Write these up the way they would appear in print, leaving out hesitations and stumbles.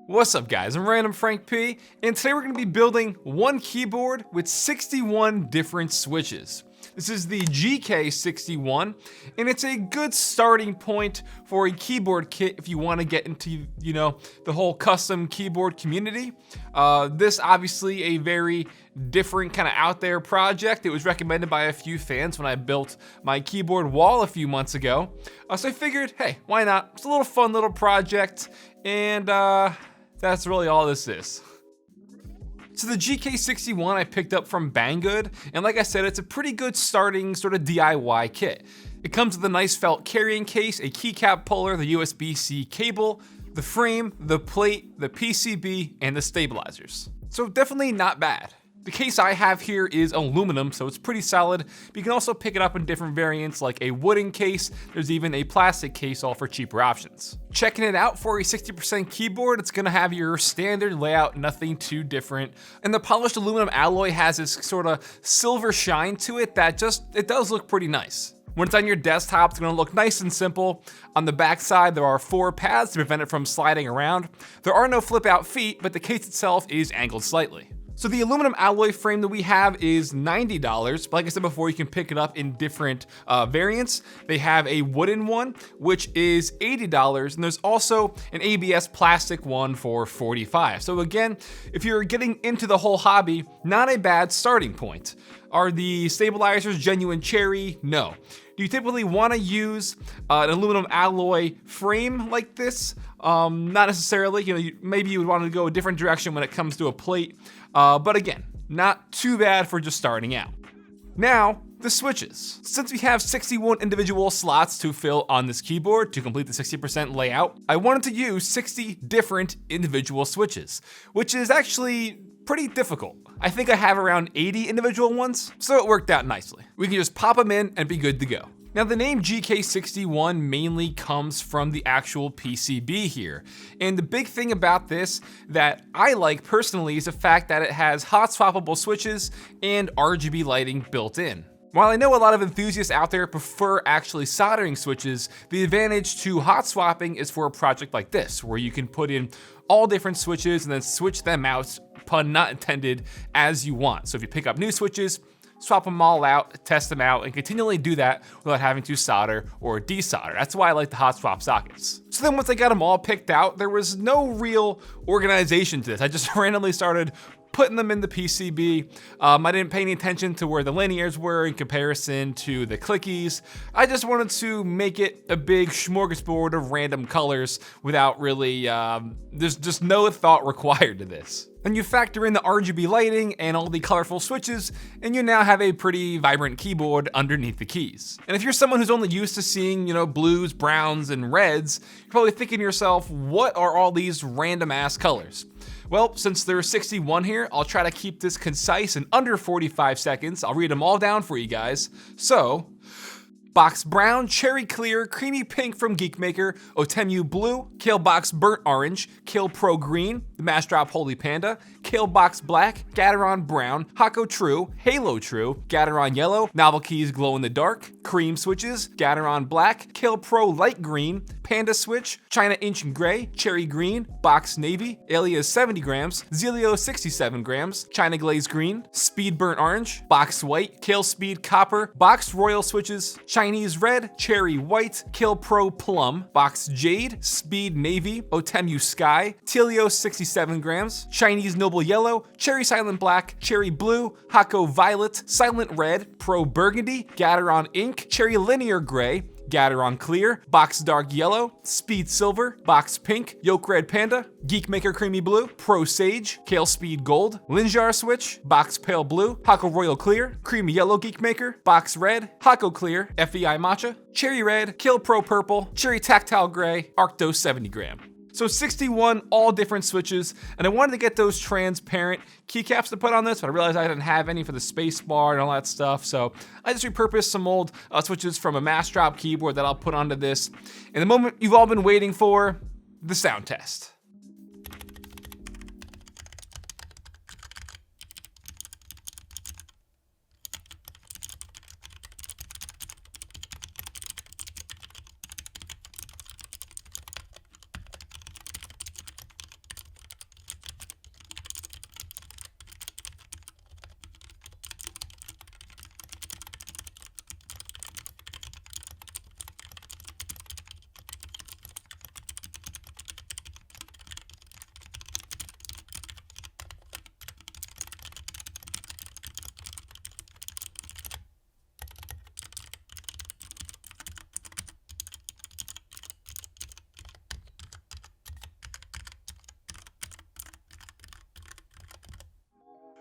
What's up guys, I'm randomfrankp, and today we're going to be building one keyboard with 61 different switches. This is the GK61, and it's a good starting point for a keyboard kit if you want to get into, the whole custom keyboard community. This obviously a very different kind of out there project. It was recommended by a few fans when I built my keyboard wall a few months ago. So I figured, hey, why not? It's a little fun little project, and that's really all this is. So the GK61 I picked up from Banggood, and like I said, it's a pretty good starting sort of DIY kit. It comes with a nice felt carrying case, a keycap puller, the USB-C cable, the frame, the plate, the PCB, and the stabilizers. So definitely not bad. The case I have here is aluminum, so it's pretty solid, but you can also pick it up in different variants like a wooden case. There's even a plastic case, all for cheaper options. Checking it out for a 60% keyboard, it's gonna have your standard layout, nothing too different. And the polished aluminum alloy has this sort of silver shine to it that it does look pretty nice. When it's on your desktop, it's gonna look nice and simple. On the back side, there are 4 pads to prevent it from sliding around. There are no flip out feet, but the case itself is angled slightly. So the aluminum alloy frame that we have is $90, but like I said before, you can pick it up in different variants. They have a wooden one, which is $80, and there's also an ABS plastic one for $45. So again, if you're getting into the whole hobby, not a bad starting point. Are the stabilizers genuine cherry? No. Do you typically want to use an aluminum alloy frame like this? Not necessarily. Maybe you would want to go a different direction when it comes to a plate. But again, not too bad for just starting out. Now, the switches. Since we have 61 individual slots to fill on this keyboard to complete the 60% layout, I wanted to use 60 different individual switches, which is actually pretty difficult. I think I have around 80 individual ones, so it worked out nicely. We can just pop them in and be good to go. Now the name GK61 mainly comes from the actual PCB here. And the big thing about this that I like personally is the fact that it has hot-swappable switches and RGB lighting built in. While I know a lot of enthusiasts out there prefer actually soldering switches, the advantage to hot swapping is for a project like this, where you can put in all different switches and then switch them out, pun not intended, as you want. So if you pick up new switches, swap them all out, test them out, and continually do that without having to solder or desolder. That's why I like the hot swap sockets. So then once I got them all picked out, there was no real organization to this. I just randomly started putting them in the PCB. I didn't pay any attention to where the linears were in comparison to the clickies. I just wanted to make it a big smorgasbord of random colors without really, there's just no thought required to this. And you factor in the RGB lighting and all the colorful switches, and you now have a pretty vibrant keyboard underneath the keys. And if you're someone who's only used to seeing, blues, browns, and reds, you're probably thinking to yourself, what are all these random ass colors? Well, since there are 61 here, I'll try to keep this concise and under 45 seconds. I'll read them all down for you guys. So, Box Brown, Cherry Clear, Creamy Pink from Geekmaker, Otemu Blue, Kale Box Burnt Orange, Kale Pro Green, the Mash Drop Holy Panda, Kale Box Black, Gateron Brown, Hako True, Halo True, Gateron Yellow, Novel Keys Glow in the Dark, Cream Switches, Gateron Black, Kale Pro Light Green, Panda Switch, China Inch Gray, Cherry Green, Box Navy, Alias 70 grams, Zelio 67 grams, China Glaze Green, Speed Burnt Orange, Box White, Kale Speed Copper, Box Royal Switches, Chinese Red, Cherry White, Kale Pro Plum, Box Jade, Speed Navy, Otemu Sky, Telio 67 grams, Chinese Noble Yellow, Cherry Silent Black, Cherry Blue, Hako Violet, Silent Red, Pro Burgundy, Gateron Ink, Cherry Linear Gray, Gateron Clear, Box Dark Yellow, Speed Silver, Box Pink, Yoke Red Panda, Geekmaker Creamy Blue, Pro Sage, Kale Speed Gold, Linjar Switch, Box Pale Blue, Hako Royal Clear, Creamy Yellow Geekmaker, Box Red, Hako Clear, FEI Matcha, Cherry Red, Kale Pro Purple, Cherry Tactile Gray, Arctos 70 gram. So 61 all different switches, and I wanted to get those transparent keycaps to put on this, but I realized I didn't have any for the space bar and all that stuff, so I just repurposed some old switches from a Mass Drop keyboard that I'll put onto this. In the moment you've all been waiting for, the sound test.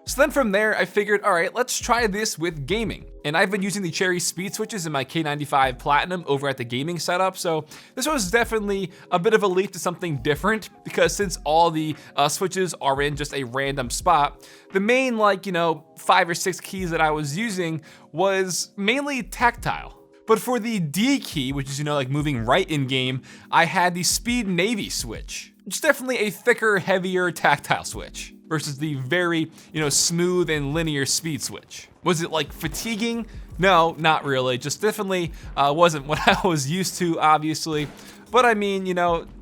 So then from there, I figured, all right, let's try this with gaming. And I've been using the Cherry speed switches in my K95 Platinum over at the gaming setup. So this was definitely a bit of a leap to something different, because since all the switches are in just a random spot, the main 5 or 6 keys that I was using was mainly tactile. But for the D key, which is, like moving right in game, I had the Speed Navy switch, which is definitely a thicker, heavier tactile switch versus the very, smooth and linear speed switch. Was it fatiguing? No, not really. Just definitely wasn't what I was used to, obviously. But I mean,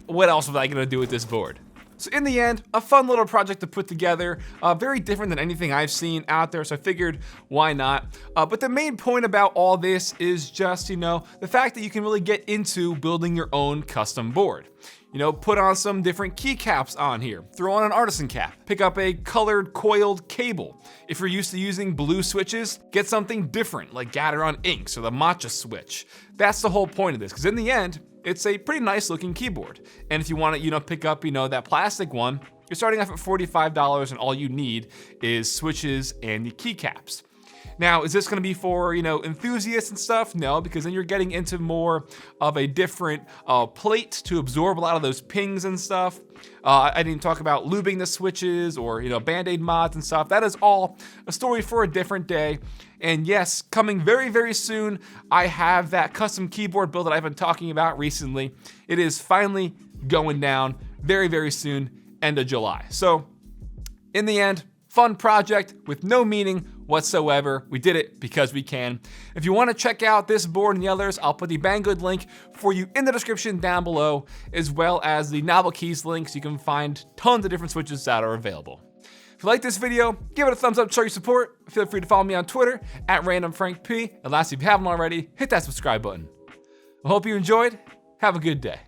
what else was I gonna do with this board? So in the end, a fun little project to put together, very different than anything I've seen out there, so I figured, why not? But the main point about all this is just, the fact that you can really get into building your own custom board. Put on some different keycaps on here, throw on an artisan cap, pick up a colored coiled cable. If you're used to using blue switches, get something different like Gateron Inks or the Matcha switch. That's the whole point of this, because in the end, it's a pretty nice looking keyboard. And if you want to, pick up, that plastic one, you're starting off at $45 and all you need is switches and the keycaps. Now, is this gonna be for, enthusiasts and stuff? No, because then you're getting into more of a different plate to absorb a lot of those pings and stuff. I didn't talk about lubing the switches or, Band-Aid mods and stuff. That is all a story for a different day. And yes, coming very, very soon, I have that custom keyboard build that I've been talking about recently. It is finally going down very, very soon, end of July. So in the end, fun project with no meaning whatsoever. We did it because we can. If you want to check out this board and the others, I'll put the Banggood link for you in the description down below, as well as the Novel Keys links. You can find tons of different switches that are available. If you like this video, give it a thumbs up to show your support. Feel free to follow me on Twitter at randomfrankp. And lastly, if you haven't already, hit that subscribe button. I hope you enjoyed. Have a good day.